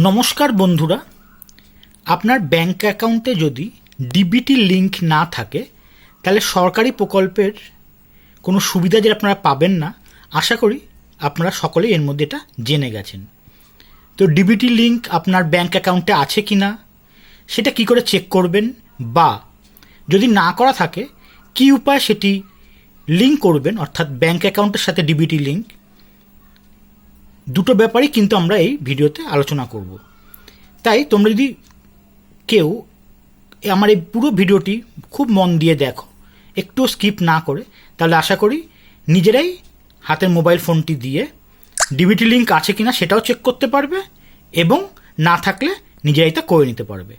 নমস্কার বন্ধুরা, আপনার ব্যাংক অ্যাকাউন্টে যদি ডিবিটি লিঙ্ক না থাকে তাহলে সরকারি প্রকল্পের কোনো সুবিধা যে আপনারা পাবেন না। আশা করি আপনারা সকলেই এর মধ্যে এটা জেনে গেছেন। তো ডিবিটি লিঙ্ক আপনার ব্যাংক অ্যাকাউন্টে আছে কি না সেটা কী করে চেক করবেন, বা যদি না করা থাকে কী উপায় সেটি লিঙ্ক করবেন, অর্থাৎ ব্যাংক অ্যাকাউন্টের সাথে ডিবিটি লিঙ্ক, দুটো ব্যাপারই কিন্তু আমরা এই ভিডিওতে আলোচনা করব। তাই তোমরা যদি কেউ আমার এই পুরো ভিডিওটি খুব মন দিয়ে দেখো, একটু স্কিপ না করে, তাহলে আশা করি নিজেরাই হাতের মোবাইল ফোনটি দিয়ে ডিবিটি লিঙ্ক আছে কিনা সেটাও চেক করতে পারবে, এবং না থাকলে নিজেরাই তা করে নিতে পারবে।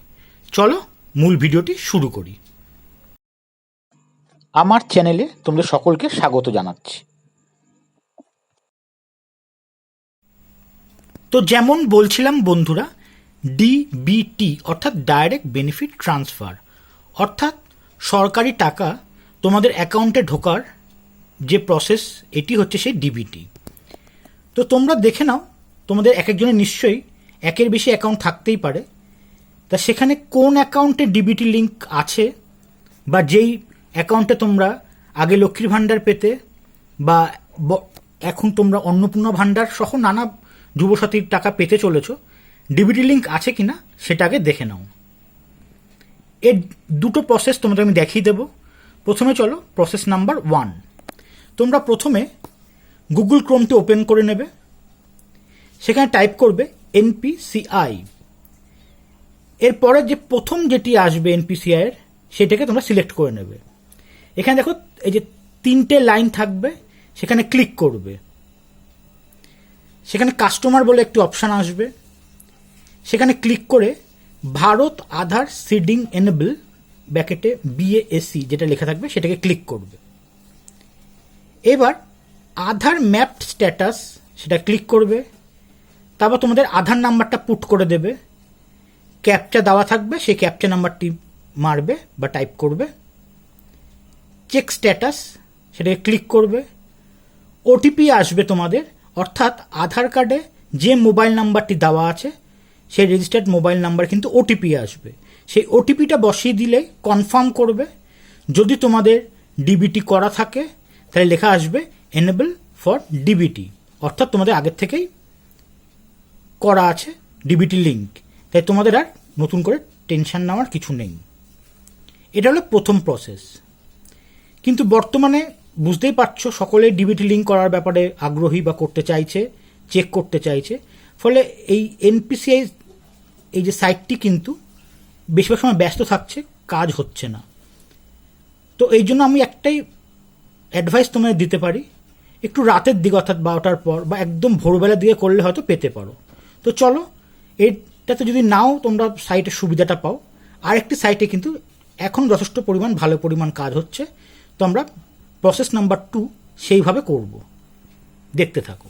চলো মূল ভিডিওটি শুরু করি। আমার চ্যানেলে তোমাদের সকলকে স্বাগত জানাচ্ছি। তো যেমন বলছিলাম বন্ধুরা, ডিবিটি অর্থাৎ ডাইরেক্ট বেনিফিট ট্রান্সফার, অর্থাৎ সরকারি টাকা তোমাদের অ্যাকাউন্টে ঢোকার যে প্রসেস, এটি হচ্ছে সেই ডিবিটি। তো তোমরা দেখে নাও, তোমাদের এক একজনের নিশ্চয়ই একের বেশি অ্যাকাউন্ট থাকতেই পারে। তা সেখানে কোন অ্যাকাউন্টে ডিবিটি লিঙ্ক আছে, বা যেই অ্যাকাউন্টে তোমরা আগে লক্ষ্মীর ভাণ্ডার পেতে, বা এখন তোমরা অন্নপূর্ণা ভাণ্ডার সহ নানা যুবসাথীর টাকা পেতে চলেছ, ডিবিটি লিঙ্ক আছে কি না সেটা আগে দেখে নাও। এর দুটো প্রসেস তোমাদের আমি দেখিয়ে দেবো। প্রথমে চলো প্রসেস নাম্বার 1। তোমরা প্রথমে গুগল ক্রোমটি ওপেন করে নেবে, সেখানে টাইপ করবে এনপিসিআই। এরপরে যে প্রথম যেটি আসবে এনপিসিআইয়ের, সেটাকে তোমরা সিলেক্ট করে নেবে। এখানে দেখো এই যে 3টে লাইন থাকবে, সেখানে ক্লিক করবে। সেখানে কাস্টমার বলে একটি অপশান আসবে, সেখানে ক্লিক করে ভারত আধার সিডিং এনেবল ব্র্যাকেটে BASE যেটা লেখা থাকবে সেটাকে ক্লিক করবে। এবার আধার ম্যাপড স্ট্যাটাস সেটা ক্লিক করবে। তারপর তোমাদের আধার নাম্বারটা পুট করে দেবে, ক্যাপচা দেওয়া থাকবে, সেই ক্যাপচা নাম্বারটি মারবে বা টাইপ করবে। চেক স্ট্যাটাস সেটাকে ক্লিক করবে। ওটিপি আসবে তোমাদের, অর্থাৎ আধার কার্ডে যে মোবাইল নাম্বারটি দেওয়া আছে সেই রেজিস্টার্ড মোবাইল নাম্বার কিন্তু ওটিপি আসবে। সেই ওটিপিটা বসিয়ে দিলে কনফার্ম করবে। যদি তোমাদের ডিবিটি করা থাকে তাহলে লেখা আসবে এনেবল ফর ডিবিটি, অর্থাৎ তোমাদের আগের থেকেই করা আছে ডিবিটি লিঙ্ক, তাই তোমাদের আর নতুন করে টেনশন নেওয়ার কিছু নেই। এটা হলো প্রথম প্রসেস। কিন্তু বর্তমানে বুঝতেই পারছো সকলেই ডিবিটি লিঙ্ক করার ব্যাপারে আগ্রহী বা করতে চাইছে, চেক করতে চাইছে। ফলে এই এনপিসিআই এই যে সাইটটি কিন্তু বেশিরভাগ সময় ব্যস্ত থাকছে, কাজ হচ্ছে না। তো এই জন্য আমি একটাই অ্যাডভাইস তোমাদের দিতে পারি, একটু রাতের দিকে অর্থাৎ 12টার পর বা একদম ভোরবেলার দিকে করলে হয়তো পেতে পারো। তো চলো, এইটাতে যদি নাও তোমরা সাইটের সুবিধাটা পাও, আরেকটি সাইটে কিন্তু এখন যথেষ্ট পরিমাণ ভালো পরিমাণ কাজ হচ্ছে। তো আমরা প্রসেস নাম্বার 2 সেইভাবে করব, দেখতে থাকো।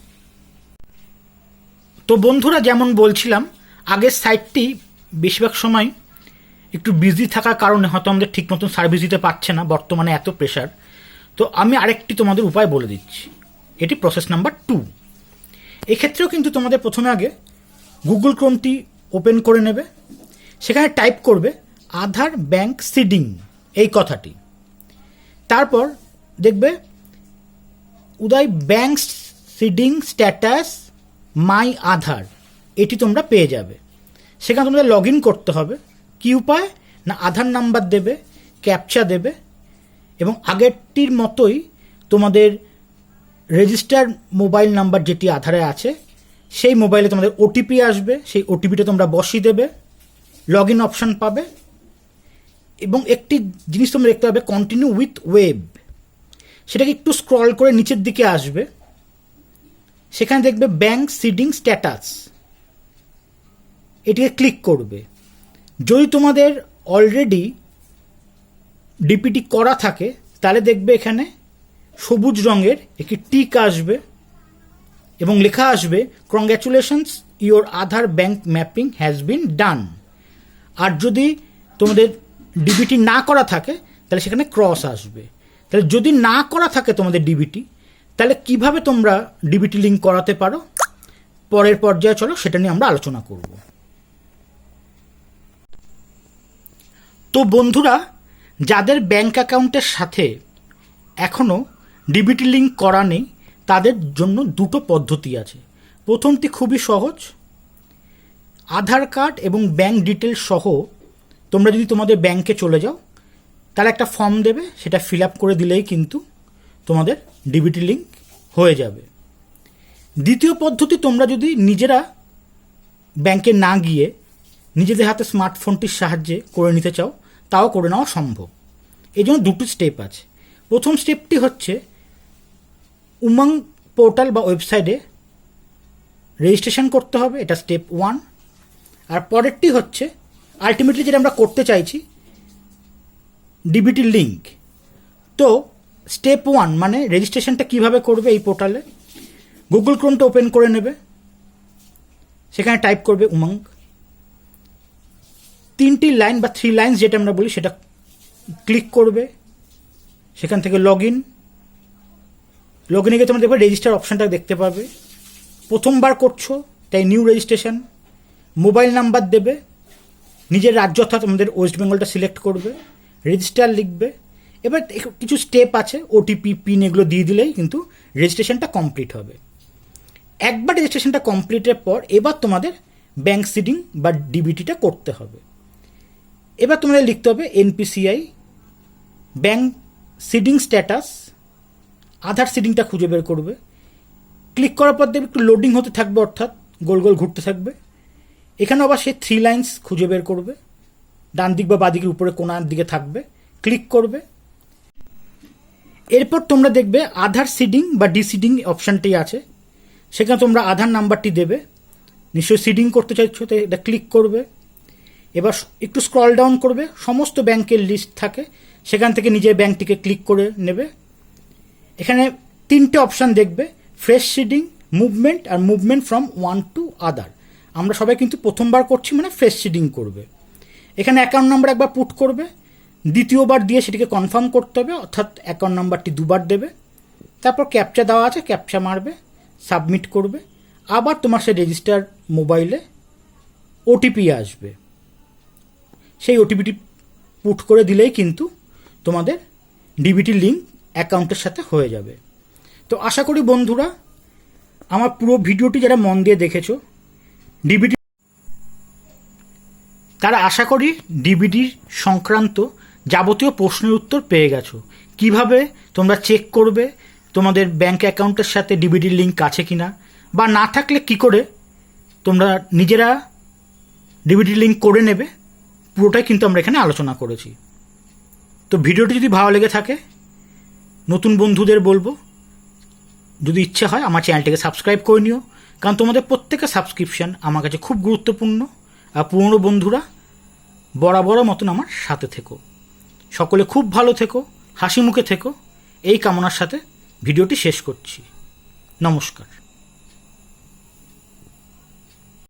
তো বন্ধুরা, যেমন বলছিলাম, আগের সাইটটি বেশিরভাগ সময় একটু বিজি থাকার কারণে হয়তো আমাদের ঠিক মতন সার্ভিস দিতে পারছে না, বর্তমানে এত প্রেশার। তো আমি আরেকটি তোমাদের উপায় বলে দিচ্ছি, এটি প্রসেস নাম্বার 2। এক্ষেত্রেও কিন্তু তোমাদের প্রথমে আগে গুগল ক্রোমটি ওপেন করে নেবে, সেখানে টাইপ করবে আধার ব্যাংক সিডিং এই কথাটি। তারপর দেখবে উদয় ব্যাংক সিডিং স্ট্যাটাস মাই আধার, এটি তোমরা পেয়ে যাবে। সেখানে তোমাদের লগ ইন করতে হবে। কী উপায় না, আধার নাম্বার দেবে, ক্যাপচা দেবে, এবং আগেরটির মতোই তোমাদের রেজিস্টার্ড মোবাইল নাম্বার যেটি আধারে আছে সেই মোবাইলে তোমাদের ওটিপি আসবে, সেই ওটিপিটা তোমরা বসিয়ে দেবে, লগ ইন অপশান পাবে। এবং একটি জিনিস তোমরা দেখতে পাবে কন্টিনিউ উইথ ওয়েব, সেটাকে একটু স্ক্রল করে নিচের দিকে আসবে, সেখানে দেখবে ব্যাংক সিডিং স্ট্যাটাস, এটিকে ক্লিক করবে। যদি তোমাদের অলরেডি ডিপিটি করা থাকে তাহলে দেখবে এখানে সবুজ রঙের একটি টিক আসবে এবং লেখা আসবে congratulations your Aadhaar bank mapping has been done. আর যদি তোমাদের ডিবিটি না করা থাকে তাহলে সেখানে ক্রস আসবে। তাহলে যদি না করা থাকে তোমাদের ডিবিটি, তাহলে কিভাবে তোমরা ডিবিটি লিঙ্ক করাতে পারো পরের পর্যায়ে চলো সেটা নিয়ে আমরা আলোচনা করব। তো বন্ধুরা, যাদের ব্যাংক অ্যাকাউন্টের সাথে এখনও ডিবিটি লিঙ্ক করা নেই তাদের জন্য দুটো পদ্ধতি আছে। প্রথমটি খুবই সহজ। আধার কার্ড এবং ব্যাংক ডিটেলস সহ তোমরা যদি তোমাদের ব্যাংকে চলে যাও, তাহলে একটা ফর্ম দেবে, সেটা ফিল আপ করে দিলেই কিন্তু তোমাদের ডিবিটি লিঙ্ক হয়ে যাবে। দ্বিতীয় পদ্ধতি, তোমরা যদি নিজেরা ব্যাংকে না গিয়ে নিজেদের হাতে স্মার্টফোনটির সাহায্যে করে নিতে চাও, তাও করে নেওয়া সম্ভব। এই জন্য দুটো স্টেপ আছে। প্রথম স্টেপটি হচ্ছে উমং পোর্টাল বা ওয়েবসাইটে রেজিস্ট্রেশন করতে হবে, এটা স্টেপ 1। আর পরেরটি হচ্ছে আলটিমেটলি যেটা আমরা করতে চাইছি, ডিবিটি লিঙ্ক। তো স্টেপ 1 মানে রেজিস্ট্রেশনটা কিভাবে করবে এই পোর্টালে, গুগল ক্রোমটা ওপেন করে নেবে, সেখানে টাইপ করবে উমং। 3টি লাইন বা 3 লাইন্স যেটা আমরা বলি সেটা ক্লিক করবে। সেখান থেকে লগ ইনে গিয়ে তোমরা দেখবে রেজিস্টার অপশানটা দেখতে পাবে। প্রথমবার করছো তাই নিউ রেজিস্ট্রেশন। মোবাইল নাম্বার দেবে, নিজের রাজ্য অর্থাৎ আমাদের ওয়েস্ট বেঙ্গলটা সিলেক্ট করবে, রেজিস্টার লিখবে। এবার কিছু স্টেপ আছে, ওটিপি, পিন এগুলো দিয়ে দিলেই কিন্তু রেজিস্ট্রেশনটা কমপ্লিট হবে। একবার রেজিস্ট্রেশনটা কমপ্লিটের পর এবার তোমাদের ব্যাংক সিডিং বা ডিবিটিটা করতে হবে। এবার তোমাদের লিখতে হবে এনপিসিআই, ব্যাংক সিডিং স্ট্যাটাস, আধার সিডিংটা খুঁজে বের করবে। ক্লিক করার পর দেখবে একটু লোডিং হতে থাকবে, অর্থাৎ গোল গোল ঘুরতে থাকবে। এখানে আবার সে 3 লাইন্স খুঁজে বের করবে, ডান দিক বা বাদিকের উপরে কোনার দিকে থাকবে, ক্লিক করবে। এরপর তোমরা দেখবে আধার সিডিং বা ডিসিডিং অপশানটি আছে, সেখানে তোমরা আধার নাম্বারটি দেবে। নিশ্চয়ই সিডিং করতে চাইছো, তো এটা ক্লিক করবে। এবার একটু স্ক্রল ডাউন করবে, সমস্ত ব্যাংকের লিস্ট থাকে, সেখান থেকে নিজের ব্যাংকটিকে ক্লিক করে নেবে। এখানে 3টে অপশান দেখবে, ফ্রেশ সিডিং, মুভমেন্ট আর movement from one to other. আমরা সবাই কিন্তু প্রথমবার করছি মানে ফ্রেশ সিডিং করবে। এখানে অ্যাকাউন্ট নাম্বার একবার পুট করবে, দ্বিতীয়বার দিয়ে সেটিকে কনফার্ম করতে হবে, অর্থাৎ অ্যাকাউন্ট নাম্বারটি 2বার দেবে। তারপর ক্যাপচা দেওয়া আছে, ক্যাপচা মারবে, সাবমিট করবে। আবার তোমার সেই রেজিস্টার মোবাইলে ওটিপি আসবে, সেই ওটিপিটি পুট করে দিলেই কিন্তু তোমাদের ডিবিটি লিঙ্ক অ্যাকাউন্টের সাথে হয়ে যাবে। তো আশা করি বন্ধুরা আমার পুরো ভিডিওটি যারা মন দিয়ে দেখেছো ডিবিটি, তারা আশা করি ডিবিটির সংক্রান্ত যাবতীয় প্রশ্নের উত্তর পেয়ে গেছো। কিভাবে তোমরা চেক করবে তোমাদের ব্যাংক অ্যাকাউন্টের সাথে ডিবিটির লিঙ্ক আছে কিনা, বা না থাকলে কি করে তোমরা নিজেরা ডিবিটির লিঙ্ক করে নেবে, পুরোটাই কিন্তু আমরা এখানে আলোচনা করেছি। তো ভিডিওটি যদি ভালো লেগে থাকে, নতুন বন্ধুদের বলবো যদি ইচ্ছে হয় আমার চ্যানেলটিকে সাবস্ক্রাইব করে নিও, কারণ তোমাদের প্রত্যেকের সাবস্ক্রিপশান আমার কাছে খুব গুরুত্বপূর্ণ। আর পুরনো বন্ধুরা বরাবর মতন আমার সাথে থেকো। সকলে খুব ভালো থেকো, হাসি মুখে থেকো, এই কামনার সাথে ভিডিওটি শেষ করছি। নমস্কার।